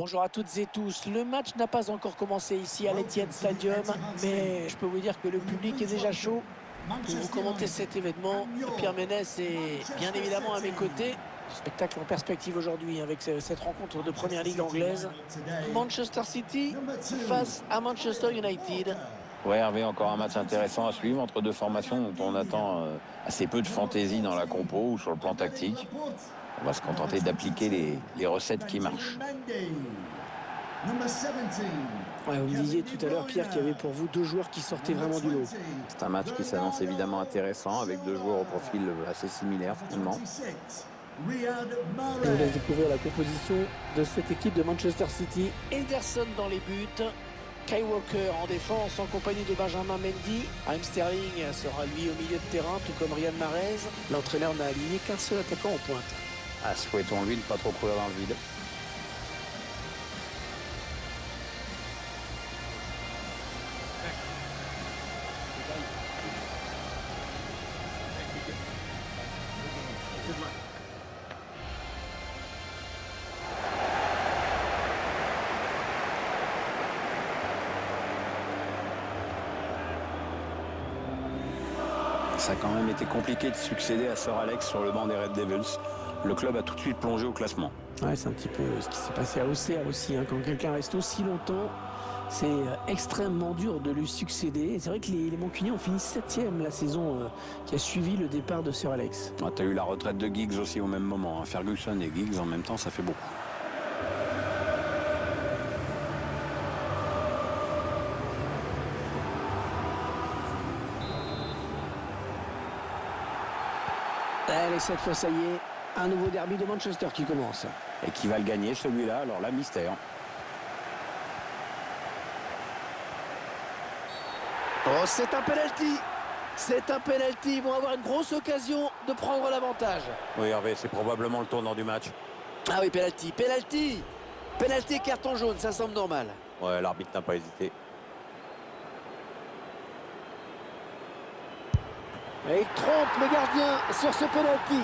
Bonjour à toutes et tous. Le match n'a pas encore commencé ici à l'Etihad Stadium, mais je peux vous dire que le public est déjà chaud. Pour vous commenter cet événement, Pierre Ménès est bien évidemment à mes côtés. Spectacle en perspective aujourd'hui avec cette rencontre de Première Ligue anglaise. Manchester City face à Manchester United. Ouais, Hervé, encore un match intéressant à suivre entre deux formations dont on attend assez peu de fantaisie dans la compo ou sur le plan tactique. On va se contenter d'appliquer les recettes qui marchent. Ouais, vous me disiez tout à l'heure, Pierre, qu'il y avait pour vous deux joueurs qui sortaient vraiment du lot. C'est un match qui s'annonce évidemment intéressant avec deux joueurs au profil assez similaire finalement. Je vous laisse découvrir la composition de cette équipe de Manchester City. Ederson dans les buts. Kyle Walker en défense en compagnie de Benjamin Mendy. Raheem Sterling sera lui au milieu de terrain, tout comme Riyad Mahrez. L'entraîneur n'a aligné qu'un seul attaquant en pointe. Souhaitons-lui de ne pas trop courir dans le vide. Ça a quand même été compliqué de succéder à Sir Alex sur le banc des Red Devils. Le club a tout de suite plongé au classement. Ouais, c'est un petit peu ce qui s'est passé à Auxerre aussi. Quand quelqu'un reste aussi longtemps, c'est extrêmement dur de lui succéder. C'est vrai que les Mancuniens ont fini 7e la saison qui a suivi le départ de Sir Alex. Tu as eu la retraite de Giggs aussi au même moment. Ferguson et Giggs en même temps, ça fait beaucoup. Allez, cette fois, ça y est, un nouveau derby de Manchester qui commence. Et qui va le gagner celui-là? Alors là, mystère. Oh, c'est un penalty. C'est un penalty. Ils vont avoir une grosse occasion de prendre l'avantage. Oui, Hervé, c'est probablement le tournant du match. Ah oui, penalty, penalty. Penalty, carton jaune, ça semble normal. Ouais, l'arbitre n'a pas hésité. Et il trompe le gardien sur ce penalty.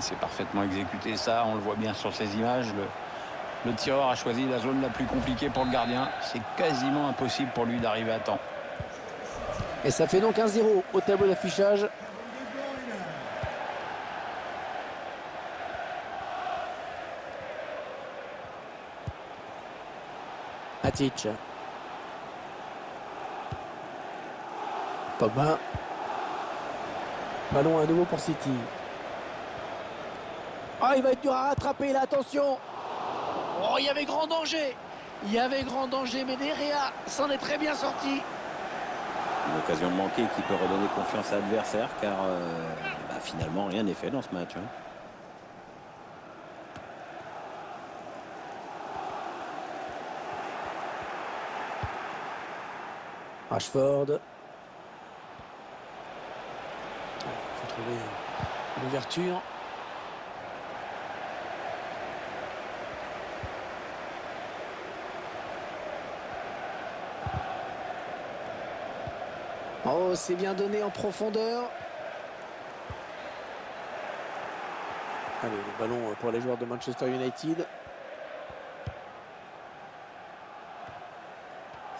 C'est parfaitement exécuté ça, on le voit bien sur ces images. Le tireur a choisi la zone la plus compliquée pour le gardien. C'est quasiment impossible pour lui d'arriver à temps. Et ça fait donc 1-0 au tableau d'affichage. Matic. Pogba. Ballon à nouveau pour City. Ah, il va être dur à rattraper là, attention. Oh, il y avait grand danger. Il y avait grand danger, mais Derrea s'en est très bien sorti. Une occasion manquée qui peut redonner confiance à l'adversaire car finalement rien n'est fait dans ce match. Rashford. Il faut trouver une ouverture. Oh, c'est bien donné en profondeur. Allez, le ballon pour les joueurs de Manchester United.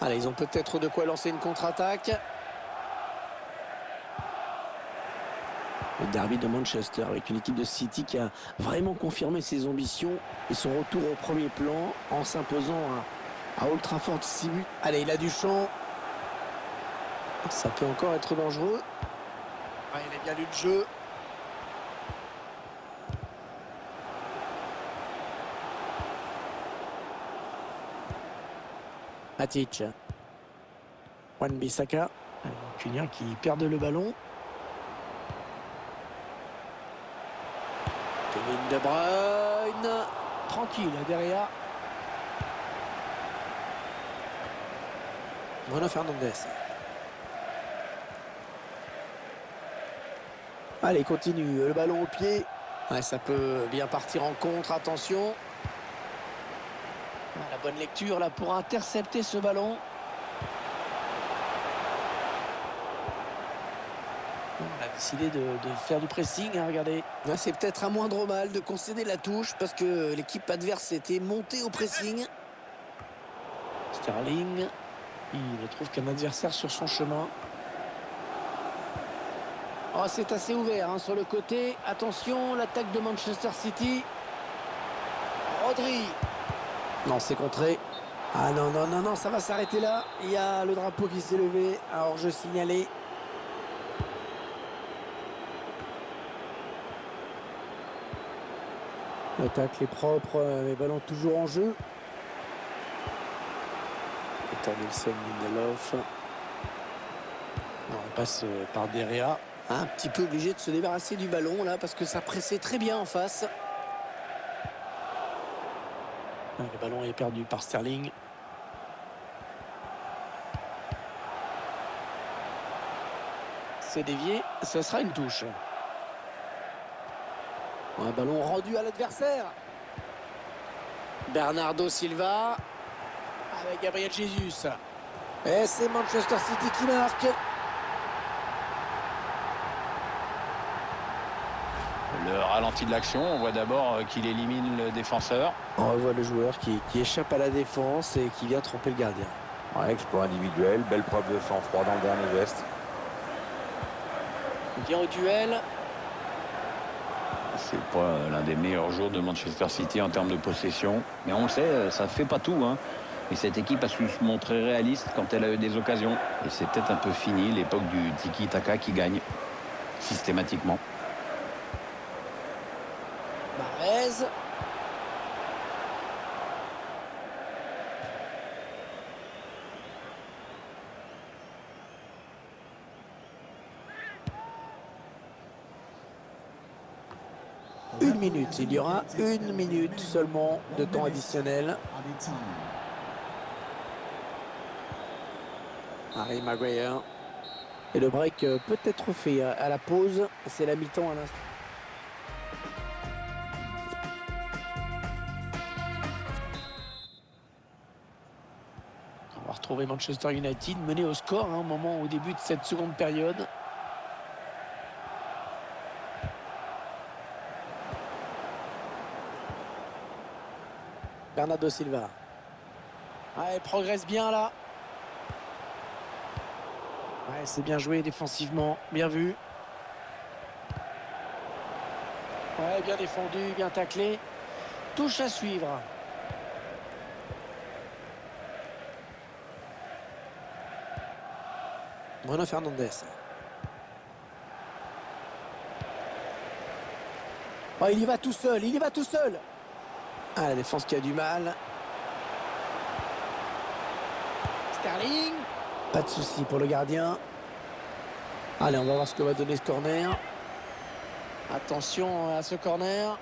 Allez, ils ont peut-être de quoi lancer une contre-attaque. Le derby de Manchester avec une équipe de City qui a vraiment confirmé ses ambitions et son retour au premier plan en s'imposant à Old Trafford 6 buts. Allez, il a du champ. Ça peut encore être dangereux. Ah, il a bien lu le jeu. Matic. Wan-Bissaka. Cunha qui perd le ballon. Kevin De Bruyne. Tranquille derrière. Bruno Fernandes. Allez, continue. Le ballon au pied. Ouais, ça peut bien partir en contre. Attention. La bonne lecture là pour intercepter ce ballon. On a décidé de faire du pressing, hein, regardez. C'est peut-être un moindre mal de concéder la touche parce que l'équipe adverse était montée au pressing. Sterling, il ne trouve qu'un adversaire sur son chemin. Oh, c'est assez ouvert hein, sur le côté. Attention, l'attaque de Manchester City. Rodri. Non, c'est contré. Ah non, non, non, non, ça va s'arrêter là. Il y a le drapeau qui s'est levé. Alors, je signalais. L'attaque est propre, les ballons toujours en jeu. Victor Nilsson, Lindelof. On passe par Derrea. Un petit peu obligé de se débarrasser du ballon là parce que ça pressait très bien en face. Le ballon est perdu par Sterling. C'est dévié, ce sera une touche. Un ballon rendu à l'adversaire. Bernardo Silva avec Gabriel Jesus. Et c'est Manchester City qui marque. Le ralenti de l'action, on voit d'abord qu'il élimine le défenseur. On revoit le joueur qui échappe à la défense et qui vient tromper le gardien. Ouais, exploit individuel, belle preuve de sang-froid dans le dernier geste. Il vient au duel. C'est pas l'un des meilleurs jours de Manchester City en termes de possession. Mais on le sait, ça ne fait pas tout, hein. Et cette équipe a su se montrer réaliste quand elle a eu des occasions. Et c'est peut-être un peu fini, l'époque du tiki-taka qui gagne systématiquement. Mahrez. Une minute, il y aura une minute seulement de temps additionnel. Harry Maguire. Et le break peut être fait à la pause. C'est la mi-temps à l'instant. On va retrouver Manchester United mené au score hein, au moment au début de cette seconde période. Bernardo Silva. Ah, il progresse bien là. Ouais, c'est bien joué défensivement, bien vu. Ouais, bien défendu, bien taclé. Touche à suivre. Bruno Fernandes. Oh, il y va tout seul, il y va tout seul. Ah, la défense qui a du mal. Sterling. Pas de souci pour le gardien. Allez, on va voir ce que va donner ce corner. Attention à ce corner.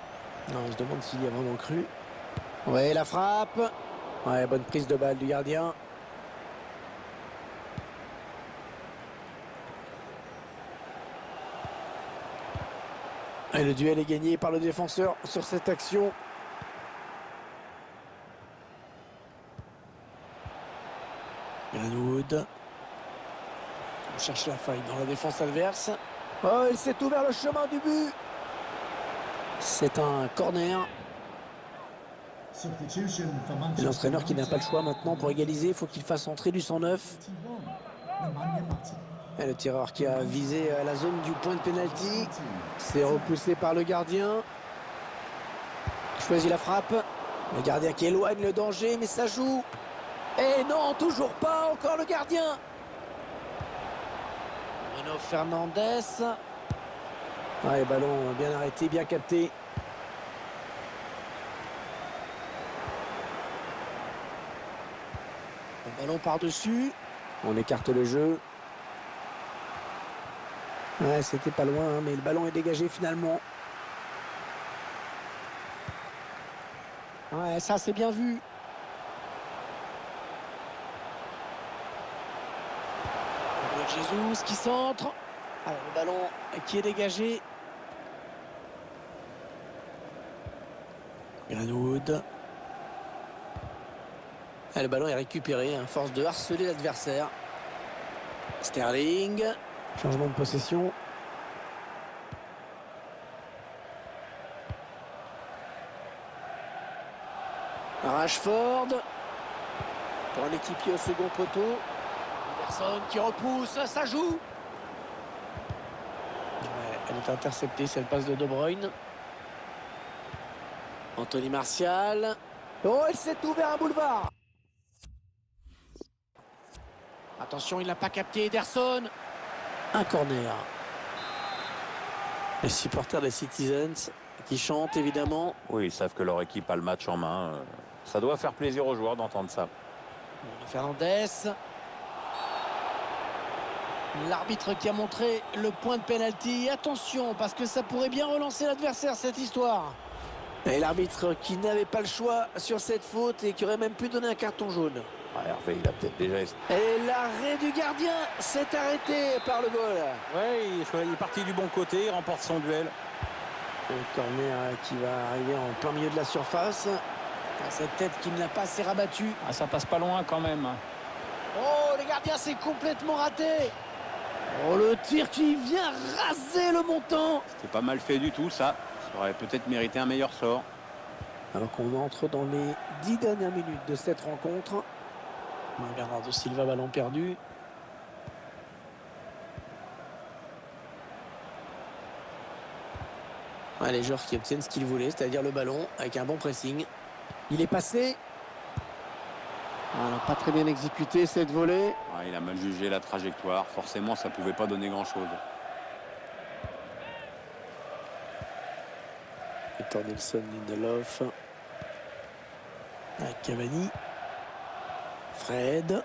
Non, on se demande s'il y a vraiment cru. Ouais, la frappe. Ouais, bonne prise de balle du gardien. Et le duel est gagné par le défenseur sur cette action. Greenwood. On cherche la faille dans la défense adverse. Oh, il s'est ouvert le chemin du but. C'est un corner. Et l'entraîneur qui n'a pas le choix maintenant pour égaliser, il faut qu'il fasse entrer du 109. Et le tireur qui a visé la zone du point de pénalty. C'est repoussé par le gardien. Il choisit la frappe. Le gardien qui éloigne le danger, mais ça joue. Et non, toujours pas, encore le gardien. Bruno Fernandes. Ouais, ballon bien arrêté, bien capté. Le ballon par-dessus. On écarte le jeu. Ouais, c'était pas loin, hein, mais le ballon est dégagé finalement. Ouais, ça c'est bien vu. Jesus qui centre. Alors, le ballon qui est dégagé. Greenwood. Le ballon est récupéré, hein, force de harceler l'adversaire. Sterling. Changement de possession. Rashford. Pour un équipier au second poteau. Personne qui repousse, ça joue. Ouais, elle est interceptée, c'est le passe de De Bruyne. Anthony Martial. Oh, il s'est ouvert un boulevard. Attention, il n'a pas capté Ederson. Un corner. Les supporters des Citizens qui chantent évidemment. Oui, ils savent que leur équipe a le match en main. Ça doit faire plaisir aux joueurs d'entendre ça. Fernandez. L'arbitre qui a montré le point de pénalty. Attention, parce que ça pourrait bien relancer l'adversaire, cette histoire. Et l'arbitre qui n'avait pas le choix sur cette faute et qui aurait même pu donner un carton jaune. Ouais, Hervé, il a peut-être déjà... Et l'arrêt du gardien s'est arrêté par le goal. Ouais, il est parti du bon côté, il remporte son duel. Le corner qui va arriver en plein milieu de la surface. Cette tête qui ne l'a pas assez rabattue. Ah, ça passe pas loin quand même. Oh, le gardien s'est complètement raté. Oh, le tir qui vient raser le montant. C'est pas mal fait du tout, ça. Ça aurait peut-être mérité un meilleur sort. Alors qu'on entre dans les 10 dernières minutes de cette rencontre. Bernardo Silva, ballon perdu. Ouais, les joueurs qui obtiennent ce qu'ils voulaient, c'est-à-dire le ballon avec un bon pressing. Il est passé. Voilà, pas très bien exécuté cette volée. Ouais, il a mal jugé la trajectoire. Forcément, ça pouvait pas donner grand-chose. Victor Nelson, Lindelof. Avec Cavani. Fred.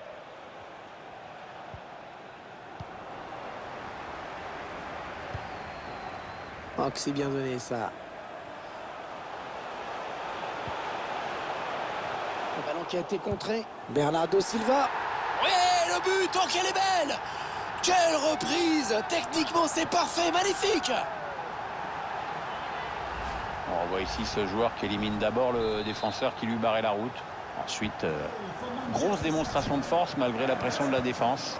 Oh, que c'est bien donné ça. Le ballon qui a été contré. Bernardo Silva. Oui, le but, oh qu'elle est belle. Quelle reprise. Techniquement, c'est parfait, magnifique. On voit ici ce joueur qui élimine d'abord le défenseur qui lui barrait la route. Ensuite, grosse démonstration de force malgré la pression de la défense.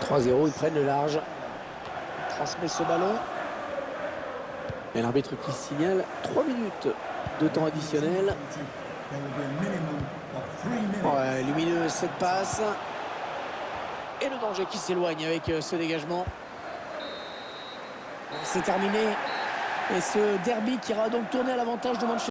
3-0, ils prennent le large. Il transmet ce ballon. Et l'arbitre qui signale 3 minutes de temps additionnel. Ouais, lumineux cette passe. Et le danger qui s'éloigne avec ce dégagement. C'est terminé. Et ce derby qui ira donc tourner à l'avantage de Manchester.